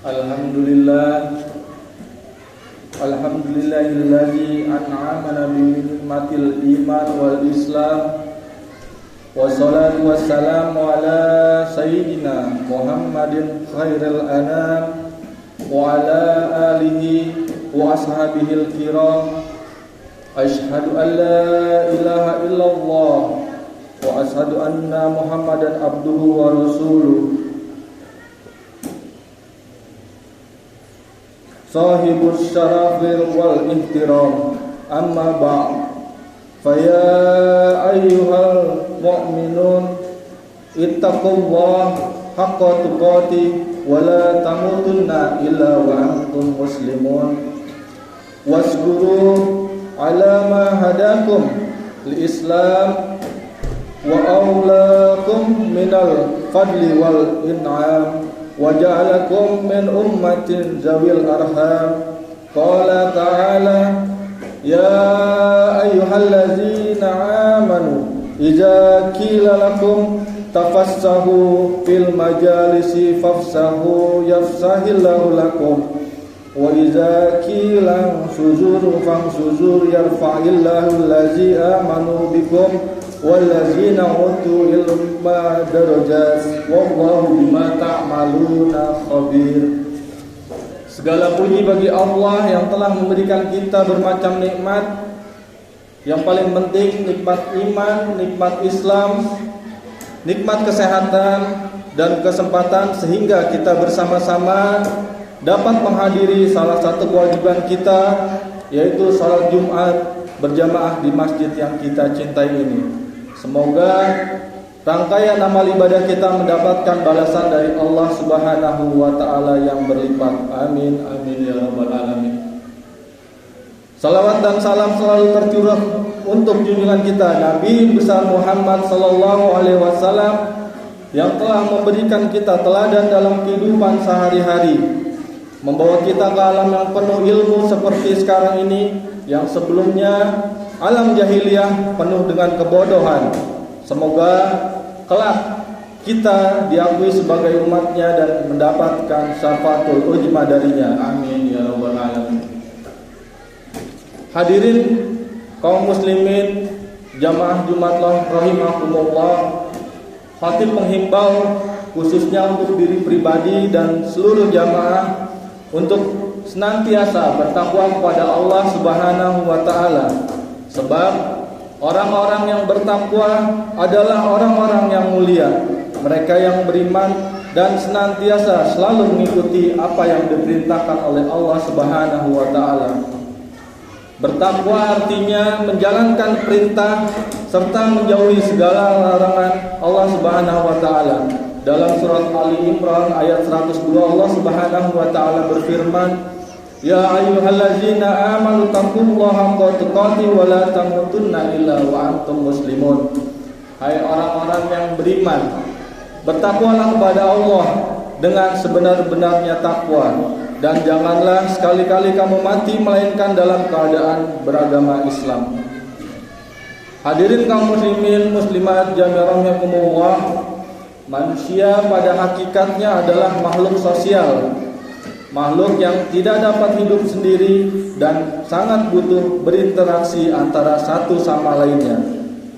Alhamdulillah, alhamdulillahilladzi an'amana bi nikmatil iman wal islam. Wassalatu wassalamu ala sayyidina Muhammadin khairil anam wa ala alihi wa ashabihil kiram. Asyhadu an la ilaha illallah wa asyhadu anna Muhammadan abduhu wa rasuluh. Sahibus syarafir wal ihtiram, amma ba'd. Faya ayyuhal mu'minun ittaqullaha haqqa tuqatih wa la tamutunna illa wa antum muslimun. Waskuru ala ma hadakum li islam wa awlakum minal fadli wal in'am wa ja'alakum min ummatin zawil arham. Qala ta'ala ya ayyuhallazina amanu idza qila lakum tafassahu fil majalisi fafsahu yafsahillahu lakum wa idza qila suzuru famsuzur yarfa'illahu allazi amanu bikum wallazina utul ilma darajat wallahu bima ta'maluna khabir. Segala puji bagi Allah yang telah memberikan kita bermacam nikmat. Yang paling penting nikmat iman, nikmat Islam, nikmat kesehatan dan kesempatan sehingga kita bersama-sama dapat menghadiri salah satu kewajiban kita, yaitu salat Jumat berjamaah di masjid yang kita cintai ini. Semoga rangkaian amal ibadah kita mendapatkan balasan dari Allah Subhanahu wa taala yang berlipat. Amin amin ya rabbal alamin. Salawat dan salam selalu tercurah untuk junjungan kita Nabi besar Muhammad sallallahu alaihi wasallam yang telah memberikan kita teladan dalam kehidupan sehari-hari, membawa kita ke alam yang penuh ilmu seperti sekarang ini, yang sebelumnya alam jahiliyah penuh dengan kebodohan. Semoga kelak kita diakui sebagai umatnya dan mendapatkan syafaatul ujma darinya. Amin ya rabbal alamin. Hadirin kaum muslimin jamaah Jumat rahimakumullah, khatib menghimbau khususnya untuk diri pribadi dan seluruh jamaah untuk senantiasa bertakwa kepada Allah Subhanahu wa taala. Sebab orang-orang yang bertakwa adalah orang-orang yang mulia, mereka yang beriman dan senantiasa selalu mengikuti apa yang diperintahkan oleh Allah Subhanahu wa taala. Bertakwa artinya menjalankan perintah serta menjauhi segala larangan Allah Subhanahu wa taala. Dalam surat Ali Imran ayat 102 Allah Subhanahu wa taala berfirman, ya ayyuhallazina amanu taqullaha haqqa tuqatih wa la tamutunna illa wa antum muslimun. Hai orang-orang yang beriman, bertakwalah kepada Allah dengan sebenar-benarnya takwa, dan janganlah sekali-kali kamu mati melainkan dalam keadaan beragama Islam. Hadirin kaum muslimin muslimat jami'akumullah, manusia pada hakikatnya adalah makhluk sosial, makhluk yang tidak dapat hidup sendiri dan sangat butuh berinteraksi antara satu sama lainnya.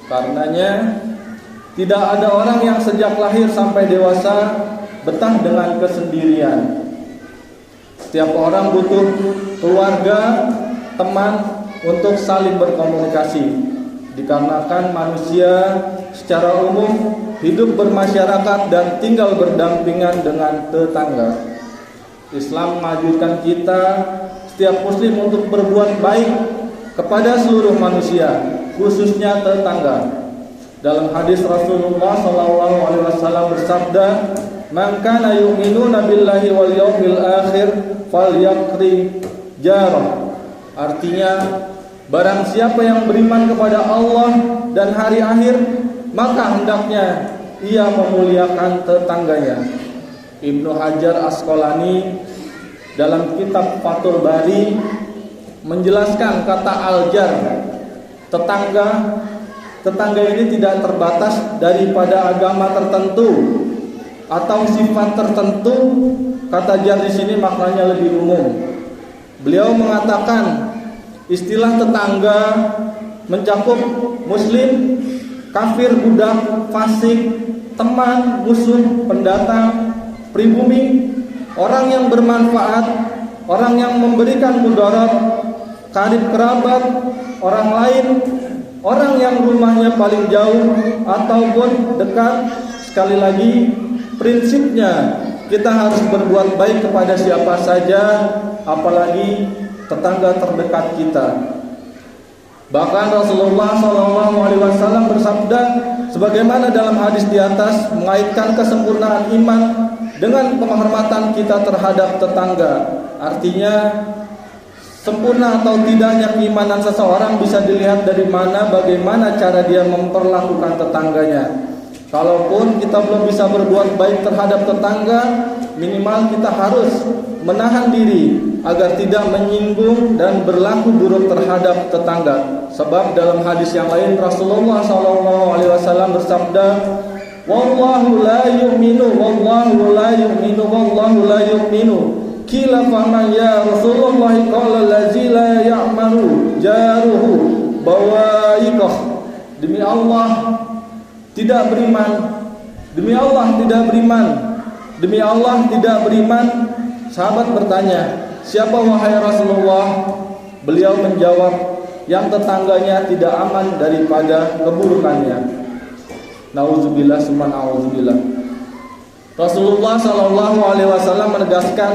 Karenanya tidak ada orang yang sejak lahir sampai dewasa betah dengan kesendirian. Setiap orang butuh keluarga, teman untuk saling berkomunikasi. Dikarenakan manusia secara umum hidup bermasyarakat dan tinggal berdampingan dengan tetangga. Islam mengajarkan kita setiap muslim untuk berbuat baik kepada seluruh manusia, khususnya tetangga. Dalam hadis Rasulullah SAW bersabda, "Man kana yu'minuna billahi wal yawmil akhir falyakrim jarah." Artinya, barang siapa yang beriman kepada Allah dan hari akhir, maka hendaknya ia memuliakan tetangganya. Ibnu Hajar Asqalani dalam kitab Fathul Bari menjelaskan kata al-jar, tetangga. Tetangga ini tidak terbatas daripada agama tertentu. atau sifat tertentu, kata jar di sini maknanya lebih umum. Beliau mengatakan istilah tetangga mencakup muslim, kafir, budak, fasik, teman, musuh, pendatang, pribumi, orang yang bermanfaat, orang yang memberikan mudarat, karib kerabat, orang lain, orang yang rumahnya paling jauh ataupun dekat. Sekali lagi, prinsipnya kita harus berbuat baik kepada siapa saja, apalagi tetangga terdekat kita. Bahkan Rasulullah SAW bersabda, sebagaimana dalam hadis di atas, mengaitkan kesempurnaan iman dengan penghormatan kita terhadap tetangga. Artinya, sempurna atau tidaknya keimanan seseorang bisa dilihat dari bagaimana cara dia memperlakukan tetangganya. Kalaupun kita belum bisa berbuat baik terhadap tetangga, minimal kita harus menahan diri agar tidak menyinggung dan berlaku buruk terhadap tetangga. Sebab dalam hadis yang lain Rasulullah SAW bersabda, "Wallahu la yu'minu, wallahu la yu'minu, wallahu la yu'minu." Qila faman ya Rasulullah, qala allazi la ya'manu jaruhu bawaikah. Demi Allah tidak beriman, demi Allah tidak beriman, demi Allah tidak beriman. Sahabat bertanya, siapa wahai Rasulullah? Beliau menjawab, yang tetangganya tidak aman daripada keburukannya. Nauzubillah summa nauzubillah. Rasulullah SAW menegaskan,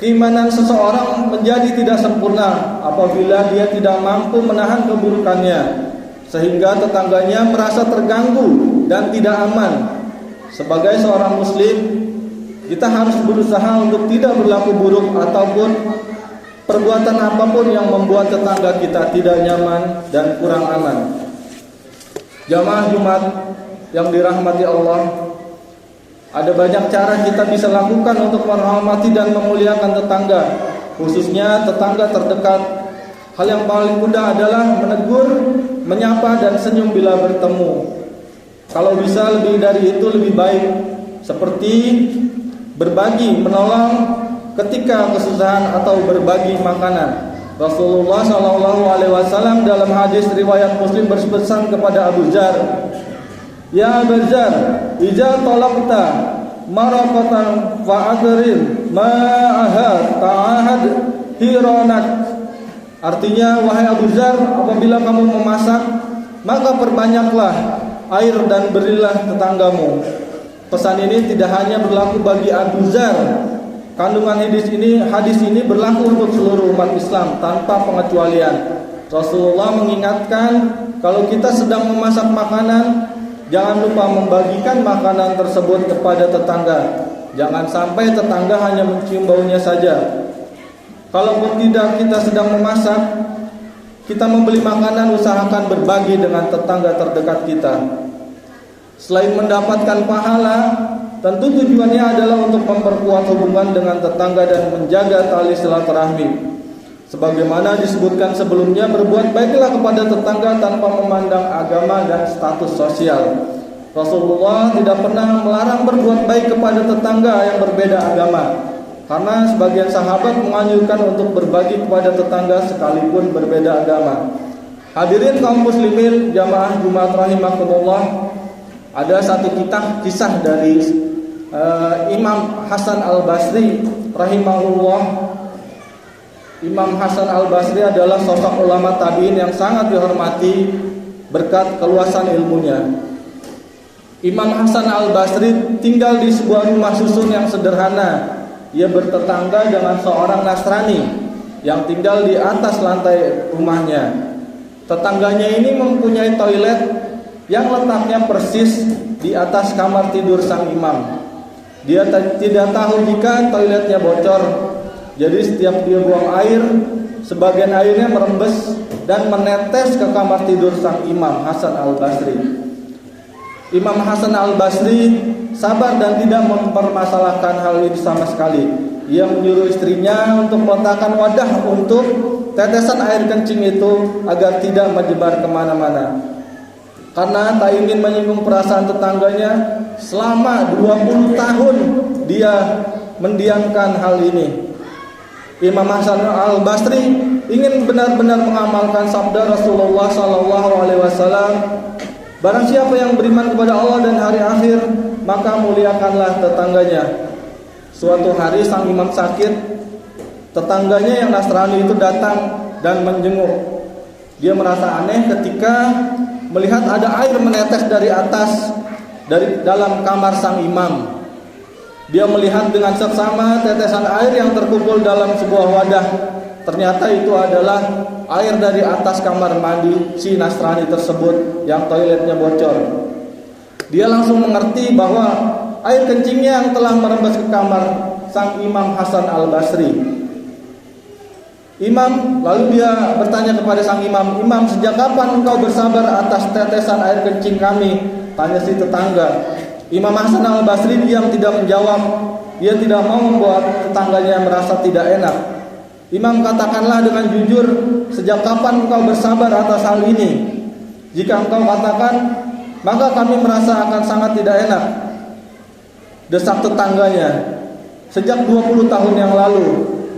keimanan seseorang menjadi tidak sempurna apabila dia tidak mampu menahan keburukannya, sehingga tetangganya merasa terganggu dan tidak aman. Sebagai seorang muslim, kita harus berusaha untuk tidak berlaku buruk ataupun perbuatan apapun yang membuat tetangga kita tidak nyaman dan kurang aman. Jamaah Jumat yang dirahmati Allah, ada banyak cara kita bisa lakukan untuk menghormati dan memuliakan tetangga, khususnya tetangga terdekat. Hal yang paling mudah adalah menegur, menyapa dan senyum bila bertemu. Kalau bisa lebih dari itu lebih baik, seperti berbagi, menolong ketika kesusahan atau berbagi makanan. Rasulullah SAW dalam hadis riwayat Muslim berpesan kepada Abu Dzar, "Ya Abu Dzar, idza talaqta maraqatan fa'adrin ma'aha ta'ahad hiranak." Artinya, wahai Abu Dzar, apabila kamu memasak, maka perbanyaklah air dan berilah tetanggamu. Pesan ini tidak hanya berlaku bagi Abu Dzar. Kandungan hadis ini berlaku untuk seluruh umat Islam tanpa pengecualian. Rasulullah mengingatkan, kalau kita sedang memasak makanan, jangan lupa membagikan makanan tersebut kepada tetangga. Jangan sampai tetangga hanya mencium baunya saja. Kalaupun tidak kita sedang memasak, kita membeli makanan, usahakan berbagi dengan tetangga terdekat kita. Selain mendapatkan pahala, tentu tujuannya adalah untuk memperkuat hubungan dengan tetangga dan menjaga tali silaturahmi. Sebagaimana disebutkan sebelumnya, berbuat baiklah kepada tetangga tanpa memandang agama dan status sosial. Rasulullah tidak pernah melarang berbuat baik kepada tetangga yang berbeda agama, karena sebagian sahabat menganjurkan untuk berbagi kepada tetangga sekalipun berbeda agama. Hadirin kaum muslimin jamaah Jumat rahimakumullah, ada satu kisah dari Imam Hasan Al-Basri rahimahullah. Imam Hasan Al-Basri adalah sosok ulama tabi'in yang sangat dihormati berkat keluasan ilmunya. Imam Hasan Al-Basri tinggal di sebuah rumah susun yang sederhana. Ia bertetangga dengan seorang Nasrani yang tinggal di atas lantai rumahnya. Tetangganya ini mempunyai toilet yang letaknya persis di atas kamar tidur sang imam. Dia tidak tahu jika toiletnya bocor. Jadi setiap dia buang air, sebagian airnya merembes dan menetes ke kamar tidur sang Imam Hasan Al-Basri. Imam Hasan Al-Basri sabar dan tidak mempermasalahkan hal ini sama sekali. Ia menyuruh istrinya untuk meletakkan wadah untuk tetesan air kencing itu agar tidak menyebar kemana-mana. karena tak ingin menyinggung perasaan tetangganya, selama 20 tahun dia mendiamkan hal ini. Imam Hasan Al-Basri ingin benar-benar mengamalkan sabda Rasulullah SAW, barang siapa yang beriman kepada Allah dan hari akhir, maka muliakanlah tetangganya. Suatu hari sang imam sakit, tetangganya yang Nasrani itu datang dan menjenguk. Dia merasa aneh ketika melihat ada air menetes dari atas, dari dalam kamar sang imam. Dia melihat dengan seksama tetesan air yang terkumpul dalam sebuah wadah. Ternyata itu adalah air dari atas kamar mandi si Nasrani tersebut yang toiletnya bocor. Dia langsung mengerti bahwa air kencingnya yang telah merembes ke kamar sang Imam Hasan Al-Basri. Imam lalu dia bertanya kepada sang imam, "Imam, sejak kapan engkau bersabar atas tetesan air kencing kami?" Tanya si tetangga. Imam Hasan Al-Basri diam tidak menjawab. Dia tidak mau membuat tetangganya merasa tidak enak. "Imam, katakanlah dengan jujur, sejak kapan engkau bersabar atas hal ini? Jika engkau katakan, maka kami merasa akan sangat tidak enak." Desak tetangganya. "Sejak 20 tahun yang lalu,"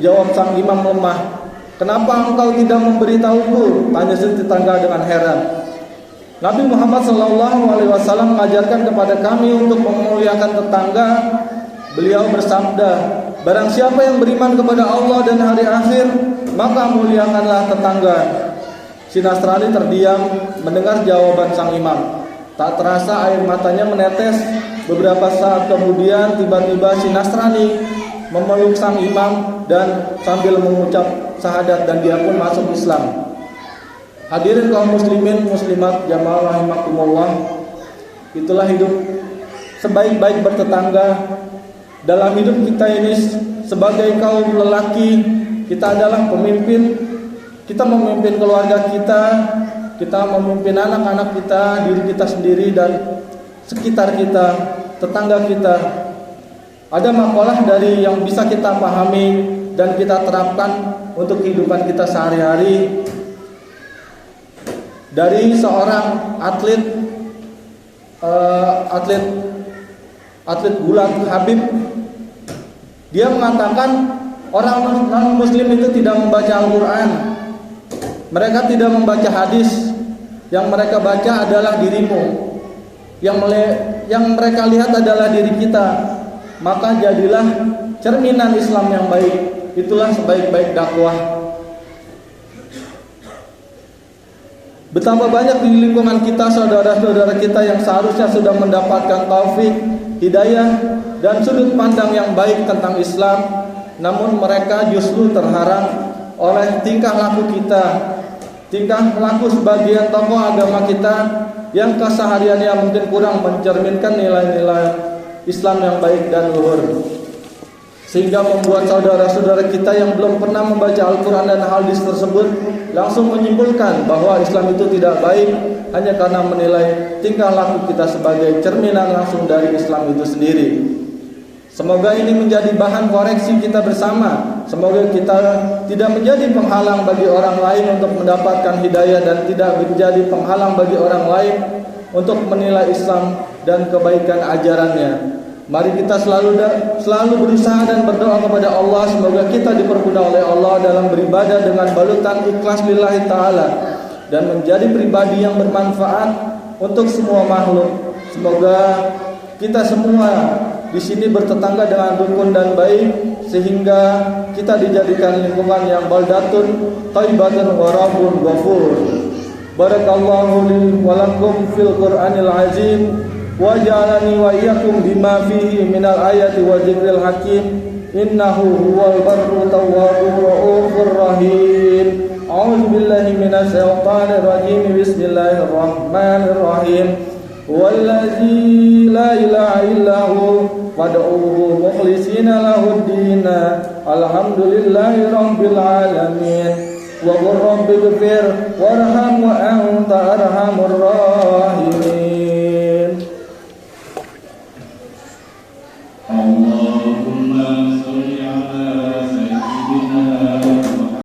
jawab sang imam lemah. "Kenapa engkau tidak memberitahuku?" tanya si tetangga dengan heran. Nabi Muhammad SAW mengajarkan kepada kami untuk memuliakan tetangga. Beliau bersabda, "Barang siapa yang beriman kepada Allah dan hari akhir, maka muliakanlah tetangga." Si Nasrani terdiam mendengar jawaban sang imam. Tak terasa air matanya menetes. Beberapa saat kemudian tiba-tiba si Nasrani memeluk sang imam dan sambil mengucap syahadat, dan dia pun masuk Islam. Hadirin kaum muslimin muslimat jamaah rahimakumullah, itulah hidup sebaik-baik bertetangga. Dalam hidup kita ini sebagai kaum lelaki, kita adalah pemimpin. Kita memimpin keluarga kita memimpin anak-anak kita, diri kita sendiri dan sekitar kita, tetangga kita. Ada makalah dari yang bisa kita pahami dan kita terapkan untuk kehidupan kita sehari-hari. Dari seorang atlet gulat Habib, dia mengatakan orang non-muslim itu tidak membaca Al-Quran, mereka tidak membaca hadis, yang mereka baca adalah dirimu, yang mereka lihat adalah diri kita. Maka jadilah cerminan Islam yang baik. Itulah sebaik-baik dakwah. Betapa banyak di lingkungan kita saudara-saudara kita yang seharusnya sudah mendapatkan taufik, hidayah, dan sudut pandang yang baik tentang Islam, namun mereka justru terhalang oleh tingkah laku kita, tingkah laku sebagian tokoh agama kita yang kesehariannya mungkin kurang mencerminkan nilai-nilai Islam yang baik dan luhur, sehingga membuat saudara-saudara kita yang belum pernah membaca Al-Quran dan hadis tersebut langsung menyimpulkan bahwa Islam itu tidak baik hanya karena menilai tingkah laku kita sebagai cerminan langsung dari Islam itu sendiri. Semoga ini menjadi bahan koreksi kita bersama. Semoga kita tidak menjadi penghalang bagi orang lain untuk mendapatkan hidayah, dan tidak menjadi penghalang bagi orang lain untuk menilai Islam dan kebaikan ajarannya. Mari kita selalu berusaha dan berdoa kepada Allah, semoga kita dipermudah oleh Allah dalam beribadah dengan balutan ikhlas lillahi ta'ala, dan menjadi pribadi yang bermanfaat untuk semua makhluk. Semoga kita semua di sini bertetangga dengan rukun dan baik, sehingga kita dijadikan lingkungan yang baldatun thayyibatun wa rabbun ghafur. Barakallahu li wa lakum fil Qur'anil azim, wa ja'alani wa iyyakum bima fihi minal ayati wa dzikril hakim, innahu huwal barru tawwabur raufur rahim. A'udzu billahi minasy syaithanir rajim. Bismillahirrahmanirrahim. Wallazi la ilaha illahu fad'uhu mukhlishina lahud-din, alhamdulillahi rabbil alamin. Wa qur rabbighfir warham wa anta arhamur rahimin.